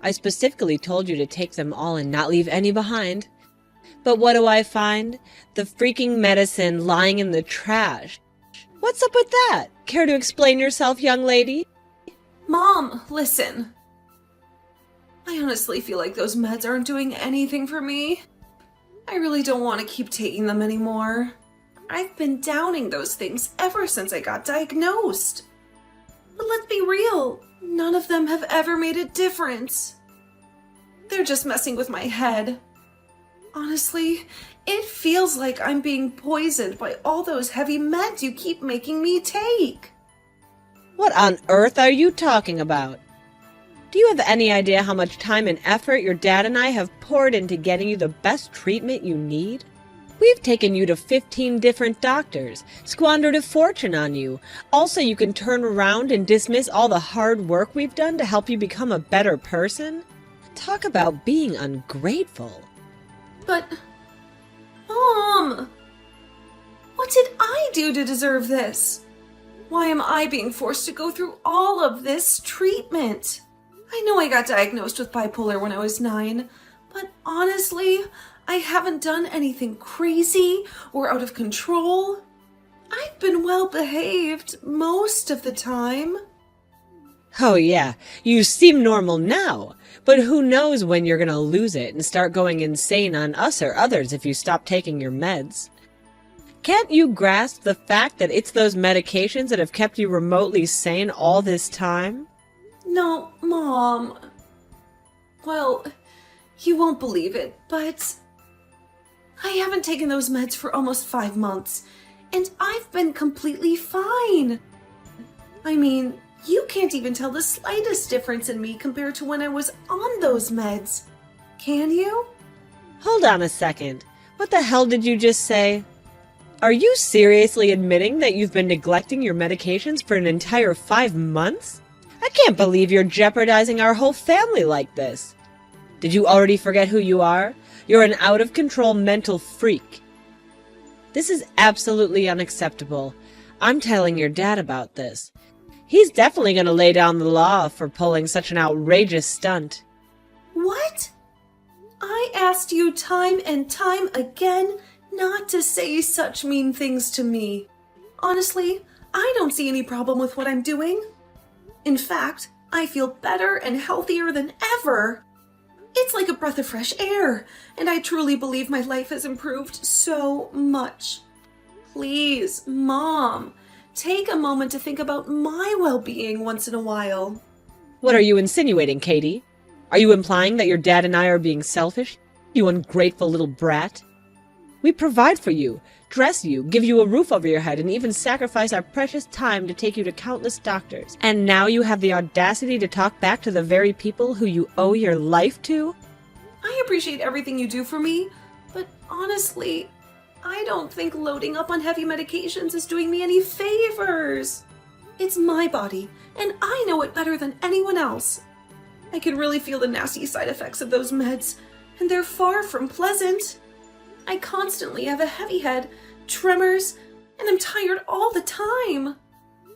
I specifically told you to take them all and not leave any behind. But what do I find? The freaking medicine lying in the trash. What's up with that? Care to explain yourself, young lady? Mom, listen. I honestly feel like those meds aren't doing anything for me. I really don't want to keep taking them anymore. I've been downing those things ever since I got diagnosed. But let's be real, none of them have ever made a difference. They're just messing with my head. Honestly, it feels like I'm being poisoned by all those heavy meds you keep making me take. What on earth are you talking about? Do you have any idea how much time and effort your dad and I have poured into getting you the best treatment you need? We've taken you to 15 different doctors, squandered a fortune on you. Also, you can turn around and dismiss all the hard work we've done to help you become a better person? Talk about being ungrateful. But, Mom, what did I do to deserve this? Why am I being forced to go through all of this treatment? I know I got diagnosed with bipolar when I was 9, but honestly, I haven't done anything crazy or out of control. I've been well behaved most of the time. Oh yeah, you seem normal now, but who knows when you're gonna lose it and start going insane on us or others if you stop taking your meds. Can't you grasp the fact that it's those medications that have kept you remotely sane all this time? No, Mom. Well, you won't believe it, but I haven't taken those meds for almost 5 months, and I've been completely fine. I mean, you can't even tell the slightest difference in me compared to when I was on those meds. Can you? Hold on a second. What the hell did you just say? Are you seriously admitting that you've been neglecting your medications for an entire 5 months? I can't believe you're jeopardizing our whole family like this. Did you already forget who you are? You're an out-of-control mental freak. This is absolutely unacceptable. I'm telling your dad about this. He's definitely going to lay down the law for pulling such an outrageous stunt. What? I asked you time and time again not to say such mean things to me. Honestly, I don't see any problem with what I'm doing. In fact, I feel better and healthier than ever. It's like a breath of fresh air, and I truly believe my life has improved so much. Please, Mom, take a moment to think about my well-being once in a while. What are you insinuating, Katie? Are you implying that your dad and I are being selfish? You ungrateful little brat. We provide for you, dress you, give you a roof over your head, and even sacrifice our precious time to take you to countless doctors. And now you have the audacity to talk back to the very people who you owe your life to? I appreciate everything you do for me, but honestly, I don't think loading up on heavy medications is doing me any favors. It's my body, and I know it better than anyone else. I can really feel the nasty side effects of those meds, and they're far from pleasant. I constantly have a heavy head, tremors, and I'm tired all the time.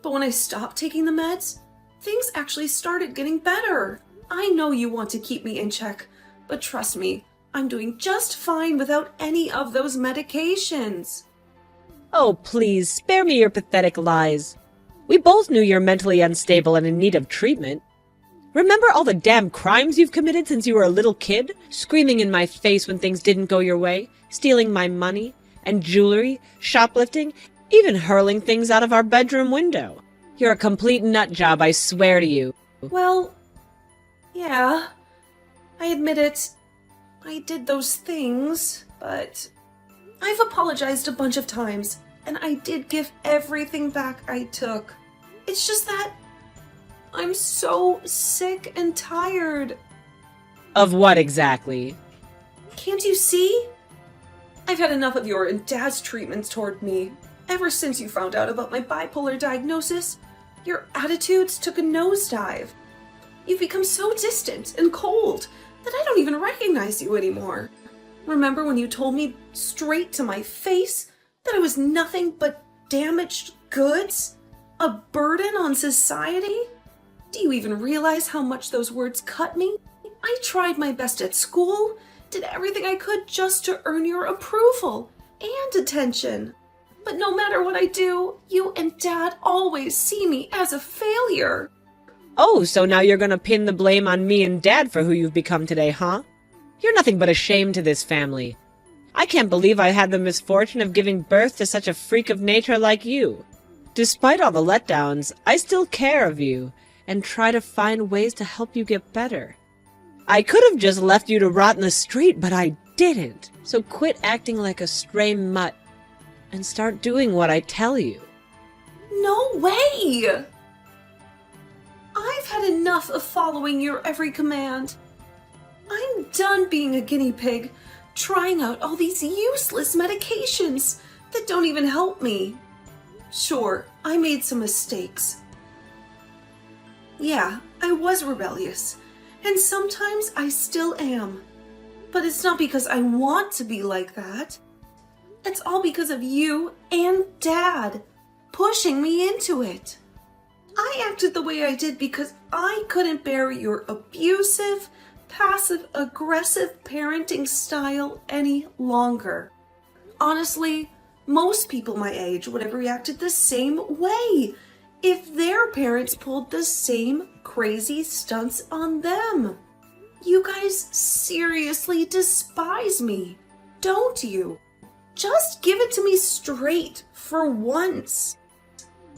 But when I stopped taking the meds, things actually started getting better. I know you want to keep me in check, but trust me, I'm doing just fine without any of those medications. Oh, please, spare me your pathetic lies. We both knew you're mentally unstable and in need of treatment. Remember all the damn crimes you've committed since you were a little kid? Screaming in my face when things didn't go your way, stealing my money and jewelry, shoplifting, even hurling things out of our bedroom window. You're a complete nut job, I swear to you. Well, yeah, I admit it. I did those things, but I've apologized a bunch of times, and I did give everything back I took. It's just that I'm so sick and tired. Of what exactly? Can't you see? I've had enough of your and Dad's treatments toward me. Ever since you found out about my bipolar diagnosis, your attitudes took a nosedive. You've become so distant and cold that I don't even recognize you anymore. Remember when you told me straight to my face that I was nothing but damaged goods? A burden on society? Do you even realize how much those words cut me? I tried my best at school, did everything I could just to earn your approval and attention. But no matter what I do, you and Dad always see me as a failure. Oh, so now you're gonna pin the blame on me and Dad for who you've become today, huh? You're nothing but a shame to this family. I can't believe I had the misfortune of giving birth to such a freak of nature like you. Despite all the letdowns, I still care of you and try to find ways to help you get better. I could have just left you to rot in the street, but I didn't. So quit acting like a stray mutt and start doing what I tell you. No way! I've had enough of following your every command. I'm done being a guinea pig, trying out all these useless medications that don't even help me. Sure, I made some mistakes. Yeah, I was rebellious, and sometimes I still am. But it's not because I want to be like that. It's all because of you and Dad pushing me into it. I acted the way I did because I couldn't bear your abusive, passive-aggressive parenting style any longer. Honestly, most people my age would have reacted the same way if their parents pulled the same crazy stunts on them. You guys seriously despise me, don't you? Just give it to me straight for once.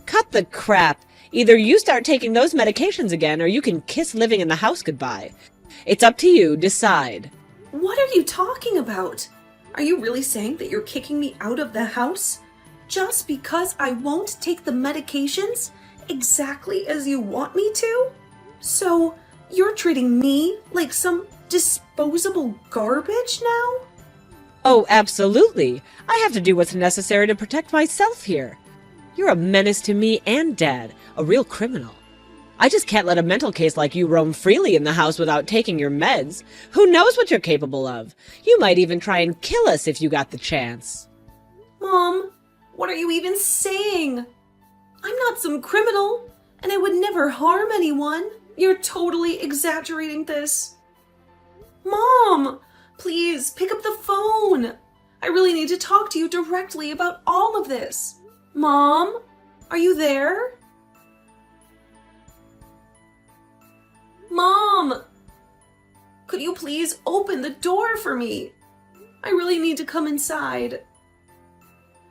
Cut the crap. Either you start taking those medications again, or you can kiss living in the house goodbye. It's up to you. Decide. What are you talking about? Are you really saying that you're kicking me out of the house? Just because I won't take the medications exactly as you want me to? So, you're treating me like some disposable garbage now? Oh, absolutely. I have to do what's necessary to protect myself here. You're a menace to me and Dad, a real criminal. I just can't let a mental case like you roam freely in the house without taking your meds. Who knows what you're capable of? You might even try and kill us if you got the chance. Mom, what are you even saying? I'm not some criminal, and I would never harm anyone. You're totally exaggerating this. Mom, please pick up the phone. I really need to talk to you directly about all of this. Mom, are you there? Mom, could you please open the door for me? I really need to come inside.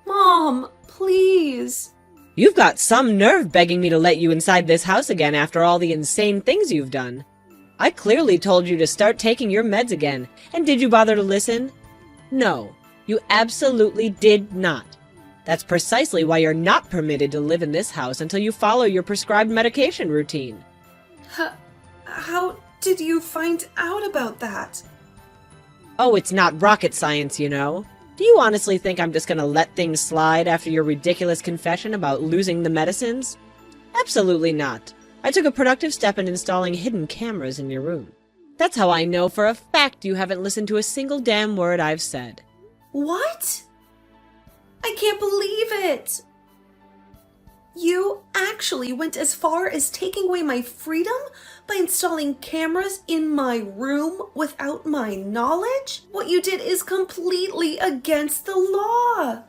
Mom, please. You've got some nerve begging me to let you inside this house again after all the insane things you've done. I clearly told you to start taking your meds again, and did you bother to listen? No, you absolutely did not. That's precisely why you're not permitted to live in this house until you follow your prescribed medication routine. How did you find out about that? Oh, it's not rocket science, you know. Do you honestly think I'm just gonna let things slide after your ridiculous confession about losing the medicines? Absolutely not. I took a productive step in installing hidden cameras in your room. That's how I know for a fact you haven't listened to a single damn word I've said. What? I can't believe it! You actually went as far as taking away my freedom by installing cameras in my room without my knowledge? What you did is completely against the law.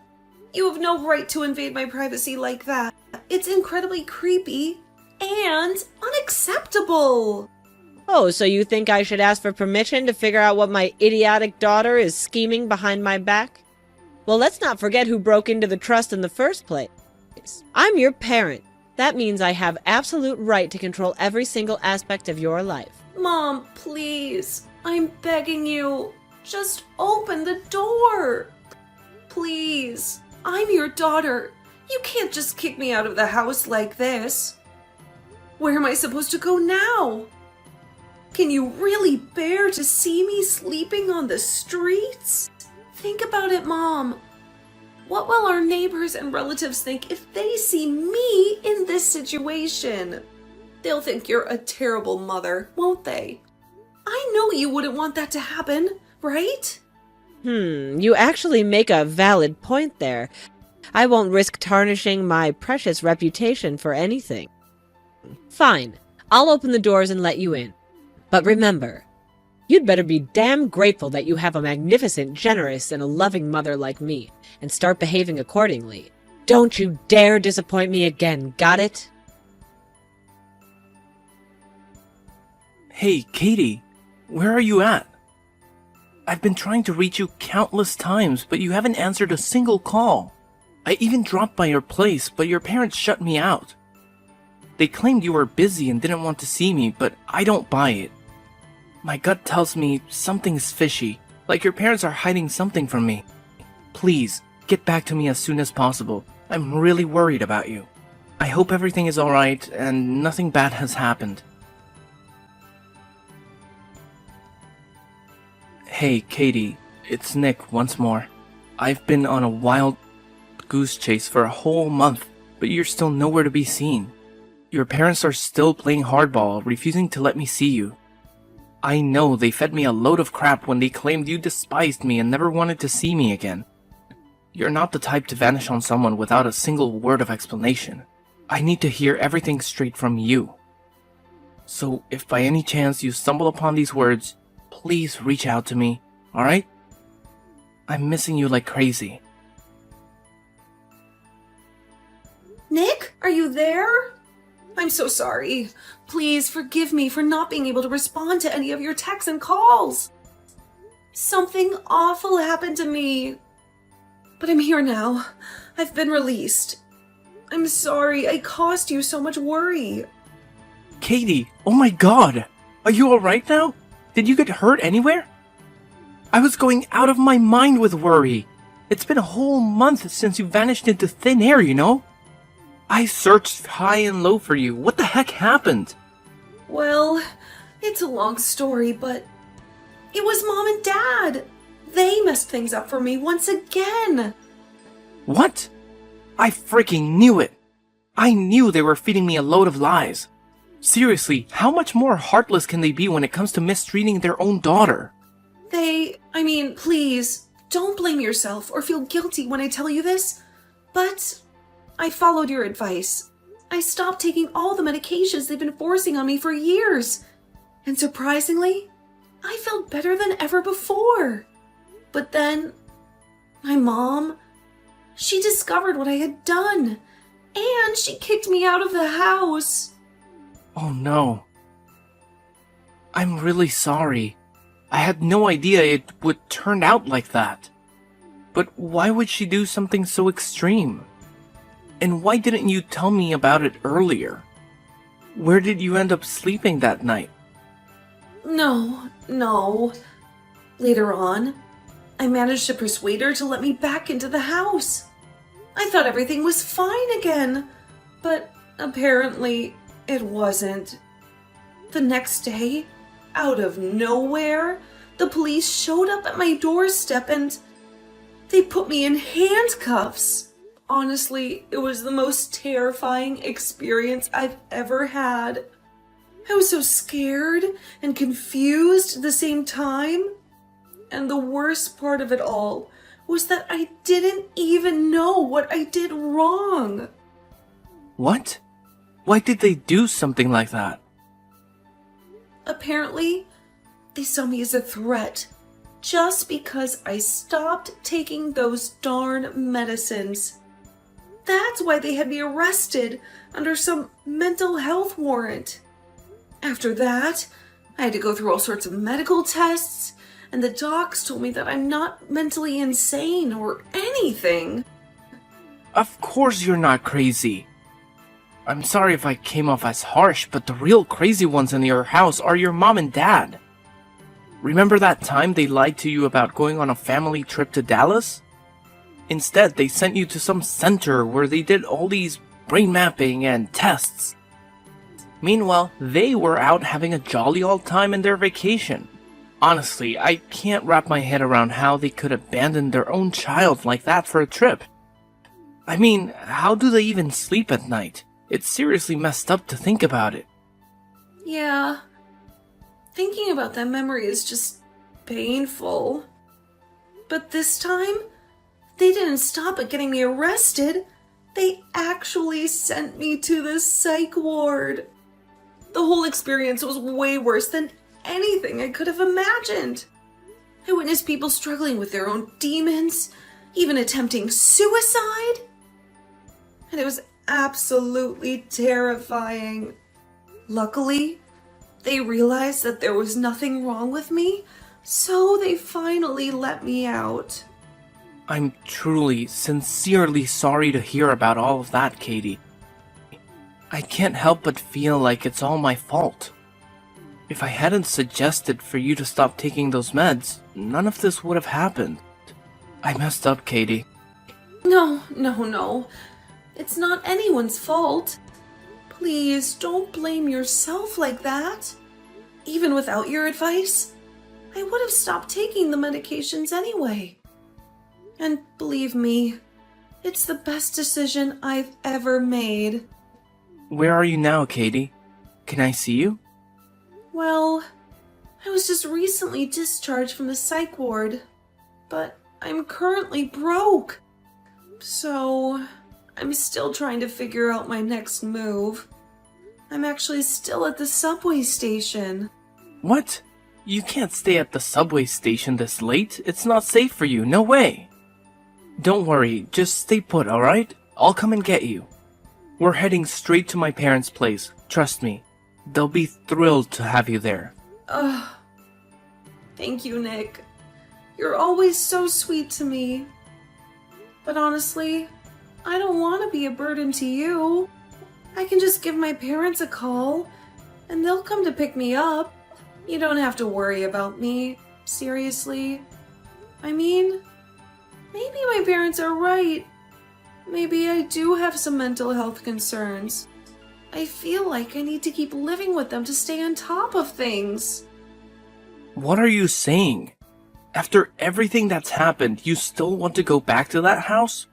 You have no right to invade my privacy like that. It's incredibly creepy and unacceptable. Oh, so you think I should ask for permission to figure out what my idiotic daughter is scheming behind my back? Well, let's not forget who broke into the trust in the first place. I'm your parent. That means I have absolute right to control every single aspect of your life. Mom, please. I'm begging you. Just open the door. Please. I'm your daughter. You can't just kick me out of the house like this. Where am I supposed to go now? Can you really bear to see me sleeping on the streets? Think about it, Mom. What will our neighbors and relatives think if they see me in this situation? They'll think you're a terrible mother, won't they? I know you wouldn't want that to happen, right? You actually make a valid point there. I won't risk tarnishing my precious reputation for anything. Fine, I'll open the doors and let you in. But remember, You'd better be damn grateful that you have a magnificent, generous, and a loving mother like me, and start behaving accordingly. Don't you dare disappoint me again, got it? Hey, Katie, where are you at? I've been trying to reach you countless times, but you haven't answered a single call. I even dropped by your place, but your parents shut me out. They claimed you were busy and didn't want to see me, but I don't buy it. My gut tells me something's fishy, like your parents are hiding something from me. Please, get back to me as soon as possible. I'm really worried about you. I hope everything is alright and nothing bad has happened. Hey, Katie, it's Nick once more. I've been on a wild goose chase for a whole month, but you're still nowhere to be seen. Your parents are still playing hardball, refusing to let me see you. I know they fed me a load of crap when they claimed you despised me and never wanted to see me again. You're not the type to vanish on someone without a single word of explanation. I need to hear everything straight from you. So if by any chance you stumble upon these words, please reach out to me, alright? I'm missing you like crazy. Nick, are you there? I'm so sorry. Please forgive me for not being able to respond to any of your texts and calls. Something awful happened to me. But I'm here now. I've been released. I'm sorry I caused you so much worry. Katie, oh my god! Are you alright now? Did you get hurt anywhere? I was going out of my mind with worry. It's been a whole month since you vanished into thin air, you know? I searched high and low for you. What the heck happened? Well, it's a long story, but it was Mom and Dad. They messed things up for me once again. What? I freaking knew it. I knew they were feeding me a load of lies. Seriously, how much more heartless can they be when it comes to mistreating their own daughter? Please, don't blame yourself or feel guilty when I tell you this, but I followed your advice. I stopped taking all the medications they've been forcing on me for years. And surprisingly, I felt better than ever before. But then, my mom, she discovered what I had done, and she kicked me out of the house. Oh no. I'm really sorry. I had no idea it would turn out like that. But why would she do something so extreme? And why didn't you tell me about it earlier? Where did you end up sleeping that night? No. Later on, I managed to persuade her to let me back into the house. I thought everything was fine again, but apparently it wasn't. The next day, out of nowhere, the police showed up at my doorstep and they put me in handcuffs. Honestly, it was the most terrifying experience I've ever had. I was so scared and confused at the same time. And the worst part of it all was that I didn't even know what I did wrong. What? Why did they do something like that? Apparently, they saw me as a threat just because I stopped taking those darn medicines. That's why they had me arrested under some mental health warrant. After that, I had to go through all sorts of medical tests, and the docs told me that I'm not mentally insane or anything. Of course you're not crazy. I'm sorry if I came off as harsh, but the real crazy ones in your house are your mom and dad. Remember that time they lied to you about going on a family trip to Dallas? Instead, they sent you to some center where they did all these brain mapping and tests. Meanwhile, they were out having a jolly old time in their vacation. Honestly, I can't wrap my head around how they could abandon their own child like that for a trip. I mean, how do they even sleep at night? It's seriously messed up to think about it. Yeah. Thinking about that memory is just painful. But this time, they didn't stop at getting me arrested. They actually sent me to the psych ward. The whole experience was way worse than anything I could have imagined. I witnessed people struggling with their own demons, even attempting suicide. And it was absolutely terrifying. Luckily, they realized that there was nothing wrong with me, so they finally let me out. I'm truly, sincerely sorry to hear about all of that, Katie. I can't help but feel like it's all my fault. If I hadn't suggested for you to stop taking those meds, none of this would have happened. I messed up, Katie. No. It's not anyone's fault. Please, don't blame yourself like that. Even without your advice, I would have stopped taking the medications anyway. And believe me, it's the best decision I've ever made. Where are you now, Katie? Can I see you? Well, I was just recently discharged from the psych ward, but I'm currently broke. So, I'm still trying to figure out my next move. I'm actually still at the subway station. What? You can't stay at the subway station this late. It's not safe for you. No way. Don't worry. Just stay put, alright? I'll come and get you. We're heading straight to my parents' place. Trust me. They'll be thrilled to have you there. Thank you, Nick. You're always so sweet to me. But honestly, I don't want to be a burden to you. I can just give my parents a call, and they'll come to pick me up. You don't have to worry about me. Seriously. I mean, maybe my parents are right. Maybe I do have some mental health concerns. I feel like I need to keep living with them to stay on top of things. What are you saying? After everything that's happened, you still want to go back to that house?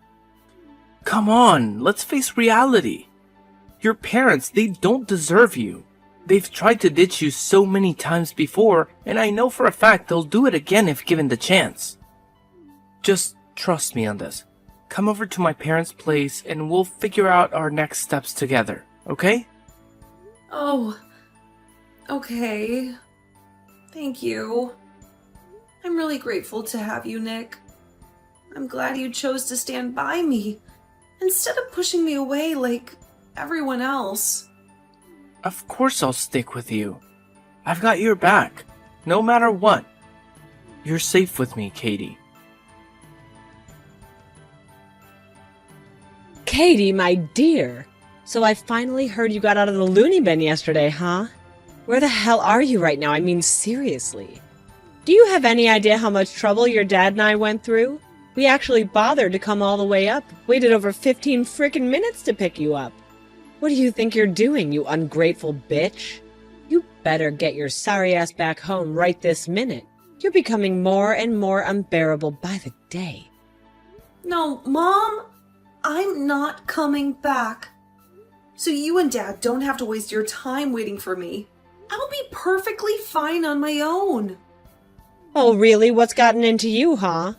Come on, let's face reality. Your parents, they don't deserve you. They've tried to ditch you so many times before, and I know for a fact they'll do it again if given the chance. Just trust me on this. Come over to my parents' place and we'll figure out our next steps together, okay? Oh, okay. Thank you. I'm really grateful to have you, Nick. I'm glad you chose to stand by me, instead of pushing me away like everyone else. Of course I'll stick with you. I've got your back, no matter what. You're safe with me, Katie. Katie, my dear. So I finally heard you got out of the loony bin yesterday, huh? Where the hell are you right now? I mean, seriously. Do you have any idea how much trouble your dad and I went through? We actually bothered to come all the way up, waited over 15 frickin' minutes to pick you up. What do you think you're doing, you ungrateful bitch? You better get your sorry ass back home right this minute. You're becoming more and more unbearable by the day. No, Mom, I'm not coming back. So you and Dad don't have to waste your time waiting for me. I'll be perfectly fine on my own. Oh, really? What's gotten into you, huh?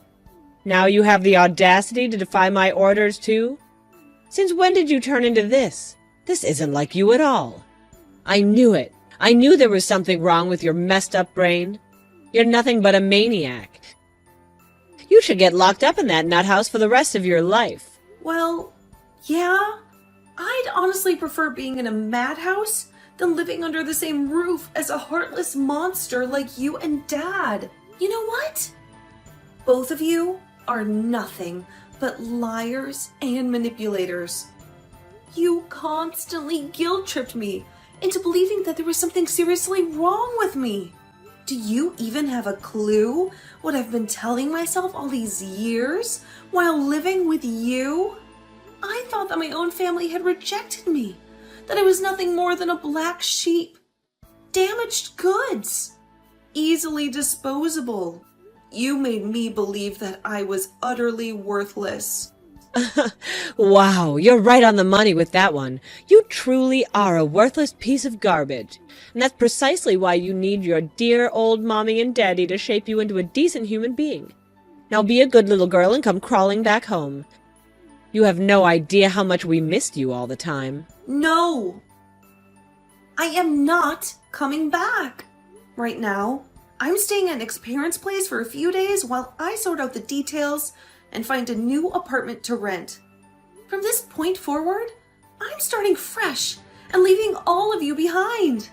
Now you have the audacity to defy my orders, too? Since when did you turn into this? This isn't like you at all. I knew it. I knew there was something wrong with your messed up brain. You're nothing but a maniac. You should get locked up in that nut house for the rest of your life. Well, yeah. I'd honestly prefer being in a madhouse than living under the same roof as a heartless monster like you and Dad. You know what? Both of you are nothing but liars and manipulators. You constantly guilt-tripped me into believing that there was something seriously wrong with me. Do you even have a clue what I've been telling myself all these years while living with you? I thought that my own family had rejected me, that I was nothing more than a black sheep, damaged goods, easily disposable. You made me believe that I was utterly worthless. Wow, you're right on the money with that one. You truly are a worthless piece of garbage. And that's precisely why you need your dear old mommy and daddy to shape you into a decent human being. Now be a good little girl and come crawling back home. You have no idea how much we missed you all the time. No! I am not coming back. Right now, I'm staying at Nick's parents' place for a few days while I sort out the details and find a new apartment to rent. From this point forward, I'm starting fresh and leaving all of you behind.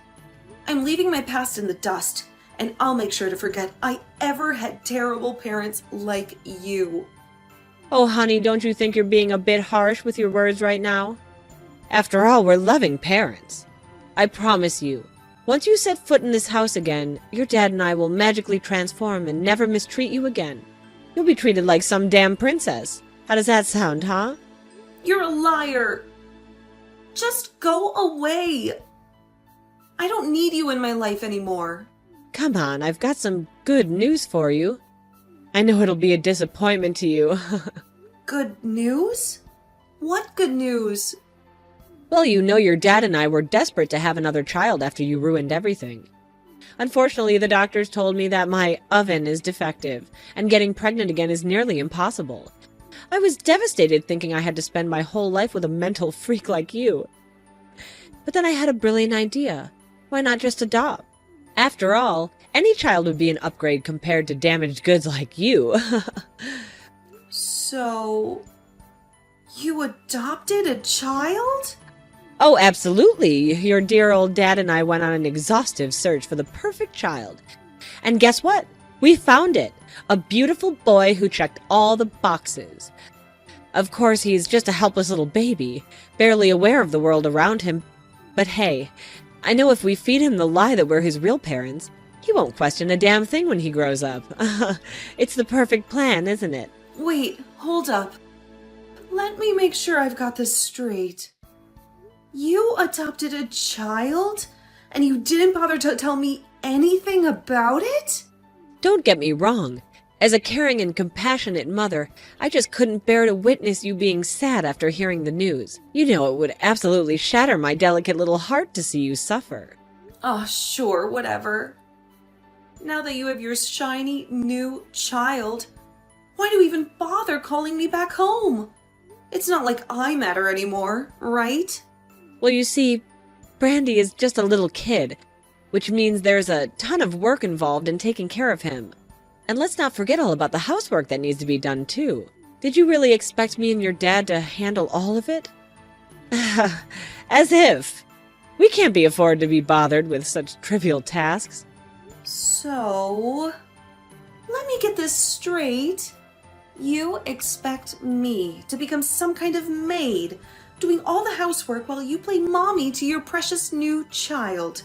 I'm leaving my past in the dust, and I'll make sure to forget I ever had terrible parents like you. Oh, honey, don't you think you're being a bit harsh with your words right now? After all, we're loving parents. I promise you, once you set foot in this house again, your dad and I will magically transform and never mistreat you again. You'll be treated like some damn princess. How does that sound, huh? You're a liar. Just go away. I don't need you in my life anymore. Come on, I've got some good news for you. I know it'll be a disappointment to you. Good news? What good news? Well, you know your dad and I were desperate to have another child after you ruined everything. Unfortunately, the doctors told me that my oven is defective, and getting pregnant again is nearly impossible. I was devastated thinking I had to spend my whole life with a mental freak like you. But then I had a brilliant idea. Why not just adopt? After all, any child would be an upgrade compared to damaged goods like you. So, you adopted a child? Oh, absolutely. Your dear old dad and I went on an exhaustive search for the perfect child. And guess what? We found it. A beautiful boy who checked all the boxes. Of course, he's just a helpless little baby, barely aware of the world around him. But hey, I know if we feed him the lie that we're his real parents, he won't question a damn thing when he grows up. It's the perfect plan, isn't it? Wait, hold up. Let me make sure I've got this straight. You adopted a child, and you didn't bother to tell me anything about it? Don't get me wrong. As a caring and compassionate mother, I just couldn't bear to witness you being sad after hearing the news. You know it would absolutely shatter my delicate little heart to see you suffer. Oh, sure, whatever. Now that you have your shiny new child, why do you even bother calling me back home? It's not like I matter anymore, right? Well, you see, Brandy is just a little kid, which means there's a ton of work involved in taking care of him. And let's not forget all about the housework that needs to be done, too. Did you really expect me and your dad to handle all of it? As if. We can't be afforded to be bothered with such trivial tasks. So, let me get this straight. You expect me to become some kind of maid, doing all the housework while you play mommy to your precious new child.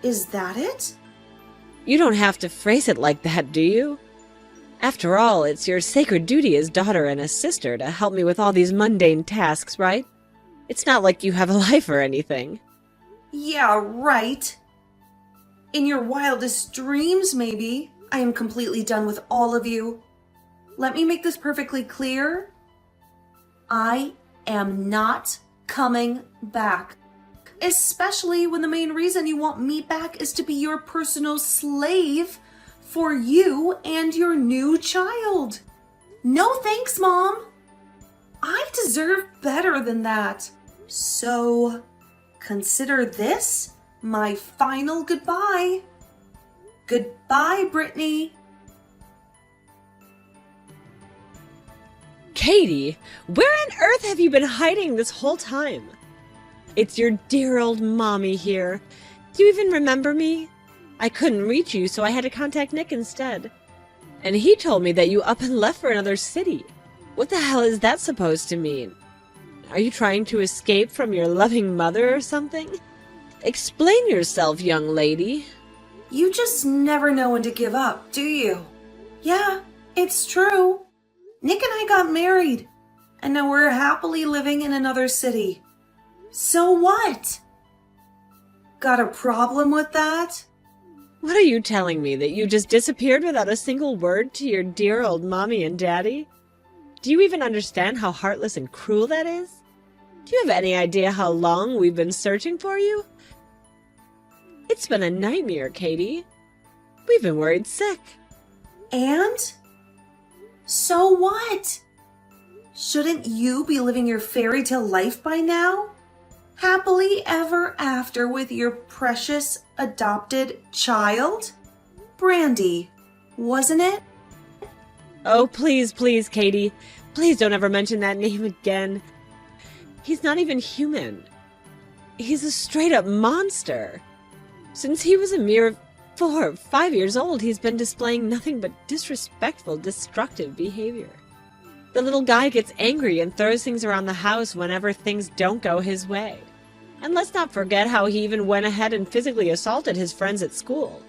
Is that it? You don't have to phrase it like that, do you? After all, it's your sacred duty as daughter and as sister to help me with all these mundane tasks, right? It's not like you have a life or anything. Yeah, right. In your wildest dreams, maybe. I am completely done with all of you. Let me make this perfectly clear. I am not coming back. Especially when the main reason you want me back is to be your personal slave for you and your new child. No thanks, Mom. I deserve better than that. So, consider this my final goodbye. Goodbye, Brittany. Katie, where on earth have you been hiding this whole time? It's your dear old mommy here. Do you even remember me? I couldn't reach you, so I had to contact Nick instead. And he told me that you up and left for another city. What the hell is that supposed to mean? Are you trying to escape from your loving mother or something? Explain yourself, young lady. You just never know when to give up, do you? Yeah, it's true. Nick and I got married, and now we're happily living in another city. So what? Got a problem with that? What are you telling me, that you just disappeared without a single word to your dear old mommy and daddy? Do you even understand how heartless and cruel that is? Do you have any idea how long we've been searching for you? It's been a nightmare, Katie. We've been worried sick. And? So what? Shouldn't you be living your fairy tale life by now? Happily ever after with your precious adopted child? Brandy, wasn't it? Oh, please, please, Katie. Please don't ever mention that name again. He's not even human. He's a straight-up monster. Since he was a mere 4 or 5 years old, he's been displaying nothing but disrespectful, destructive behavior. The little guy gets angry and throws things around the house whenever things don't go his way. And let's not forget how he even went ahead and physically assaulted his friends at school.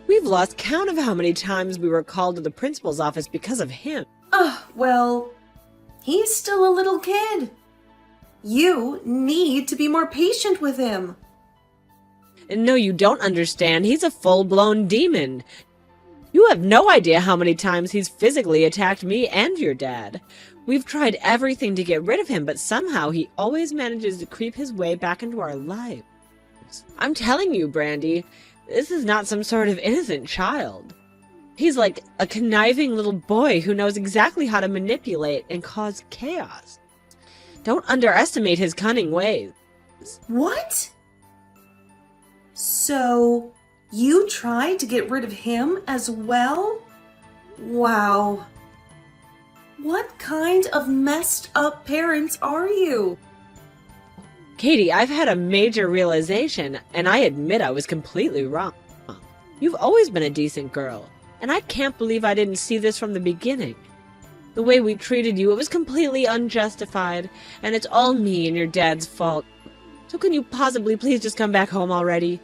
We've lost count of how many times we were called to the principal's office because of him. Well, he's still a little kid. You need to be more patient with him. And no, you don't understand. He's a full-blown demon. You have no idea how many times he's physically attacked me and your dad. We've tried everything to get rid of him, but somehow he always manages to creep his way back into our lives. I'm telling you, Brandy, this is not some sort of innocent child. He's like a conniving little boy who knows exactly how to manipulate and cause chaos. Don't underestimate his cunning ways. What? So, you tried to get rid of him as well? Wow. What kind of messed up parents are you? Katie, I've had a major realization, and I admit I was completely wrong. You've always been a decent girl, and I can't believe I didn't see this from the beginning. The way we treated you, it was completely unjustified, and it's all me and your dad's fault. So can you possibly please just come back home already?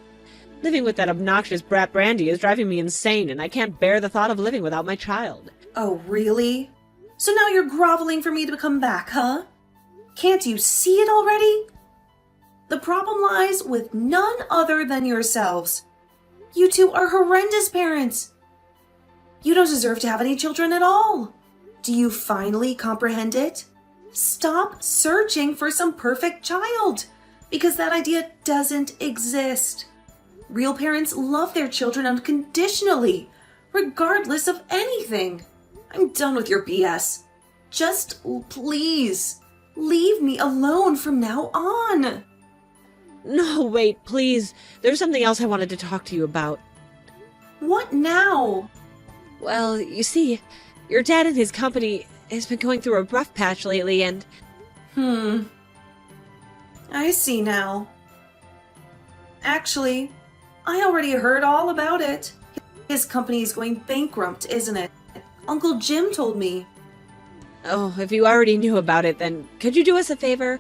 Living with that obnoxious brat Brandy is driving me insane, and I can't bear the thought of living without my child. Oh, really? So now you're groveling for me to come back, huh? Can't you see it already? The problem lies with none other than yourselves. You two are horrendous parents. You don't deserve to have any children at all. Do you finally comprehend it? Stop searching for some perfect child, because that idea doesn't exist. Real parents love their children unconditionally, regardless of anything. I'm done with your BS. Just please, leave me alone from now on. No, wait, please. There's something else I wanted to talk to you about. What now? Well, you see, your dad and his company has been going through a rough patch lately, and... I see now. Actually, I already heard all about it. His company is going bankrupt, isn't it? Uncle Jim told me. Oh, if you already knew about it, then could you do us a favor?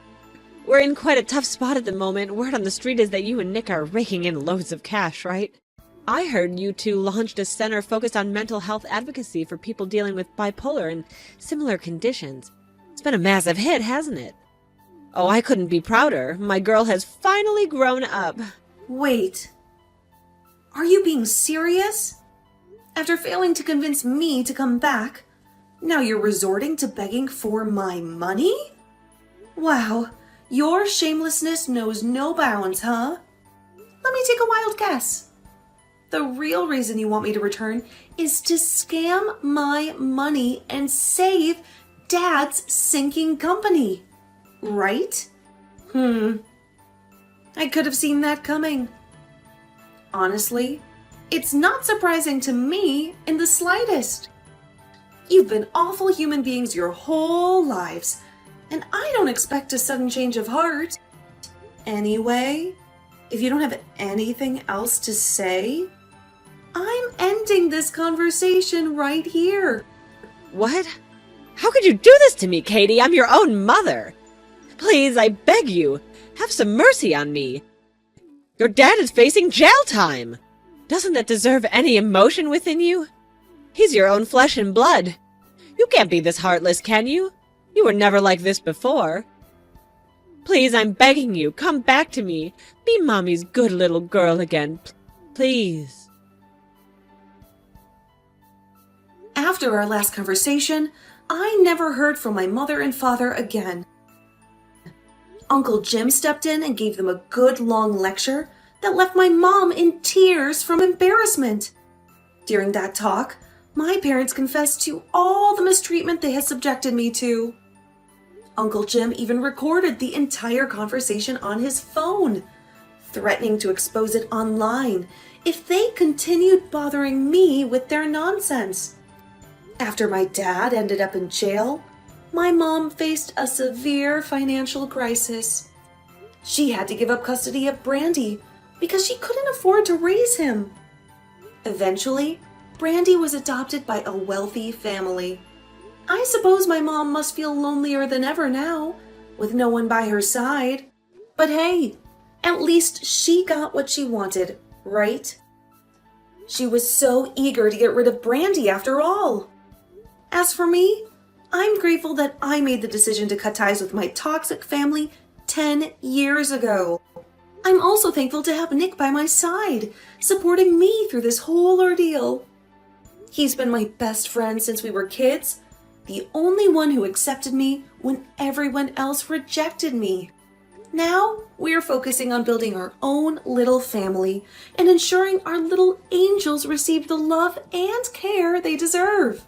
We're in quite a tough spot at the moment. Word on the street is that you and Nick are raking in loads of cash, right? I heard you two launched a center focused on mental health advocacy for people dealing with bipolar and similar conditions. It's been a massive hit, hasn't it? Oh, I couldn't be prouder. My girl has finally grown up. Wait. Are you being serious? After failing to convince me to come back, now you're resorting to begging for my money? Wow, your shamelessness knows no bounds, huh? Let me take a wild guess. The real reason you want me to return is to scam my money and save Dad's sinking company, right? I could have seen that coming. Honestly, it's not surprising to me in the slightest. You've been awful human beings your whole lives, and I don't expect a sudden change of heart. Anyway, if you don't have anything else to say, I'm ending this conversation right here. What? How could you do this to me, Katie? I'm your own mother. Please, I beg you, have some mercy on me. Your dad is facing jail time. Doesn't that deserve any emotion within you? He's your own flesh and blood. You can't be this heartless, can you? You were never like this before. Please, I'm begging you, come back to me. Be Mommy's good little girl again. Please. After our last conversation, I never heard from my mother and father again. Uncle Jim stepped in and gave them a good long lecture that left my mom in tears from embarrassment. During that talk, my parents confessed to all the mistreatment they had subjected me to. Uncle Jim even recorded the entire conversation on his phone, threatening to expose it online if they continued bothering me with their nonsense. After my dad ended up in jail, my mom faced a severe financial crisis. She had to give up custody of Brandy because she couldn't afford to raise him. Eventually, Brandy was adopted by a wealthy family. I suppose my mom must feel lonelier than ever now, with no one by her side. But hey, at least she got what she wanted, right? She was so eager to get rid of Brandy after all. As for me, I'm grateful that I made the decision to cut ties with my toxic family 10 years ago. I'm also thankful to have Nick by my side, supporting me through this whole ordeal. He's been my best friend since we were kids, the only one who accepted me when everyone else rejected me. Now, we're focusing on building our own little family and ensuring our little angels receive the love and care they deserve.